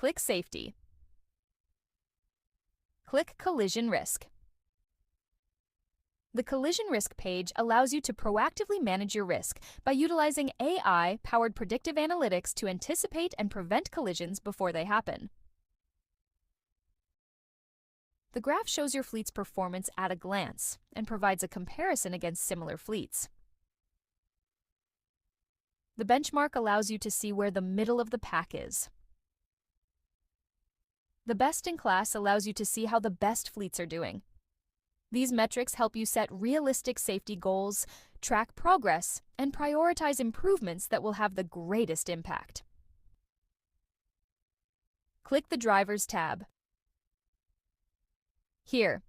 Click Safety. Click Collision Risk. The collision risk page allows you to proactively manage your risk by utilizing AI-powered predictive analytics to anticipate and prevent collisions before they happen. The graph shows your fleet's performance at a glance and provides a comparison against similar fleets. The benchmark allows you to see where the middle of the pack is. The best in class allows you to see how the best fleets are doing. These metrics help you set realistic safety goals, track progress, and prioritize improvements that will have the greatest impact. Click the Drivers tab. Here,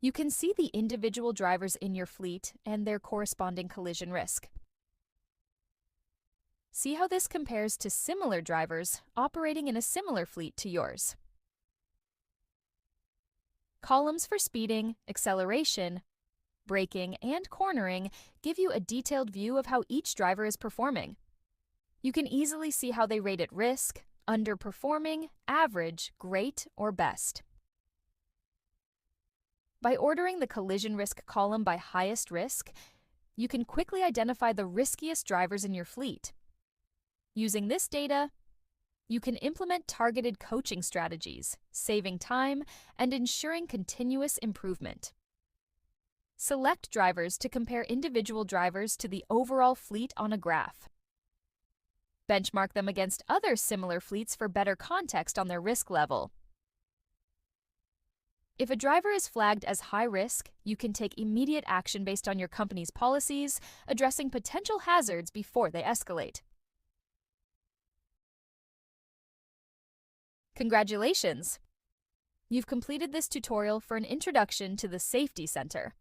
you can see the individual drivers in your fleet and their corresponding collision risk. See how this compares to similar drivers operating in a similar fleet to yours. Columns for speeding, acceleration, braking, and cornering give you a detailed view of how each driver is performing. You can easily see how they rate at risk, underperforming, average, great, or best. By ordering the collision risk column by highest risk, you can quickly identify the riskiest drivers in your fleet. Using this data, you can implement targeted coaching strategies, saving time and ensuring continuous improvement. Select drivers to compare individual drivers to the overall fleet on a graph. Benchmark them against other similar fleets for better context on their risk level. If a driver is flagged as high risk, you can take immediate action based on your company's policies, addressing potential hazards before they escalate. Congratulations! You've completed this tutorial for an introduction to the Safety Center.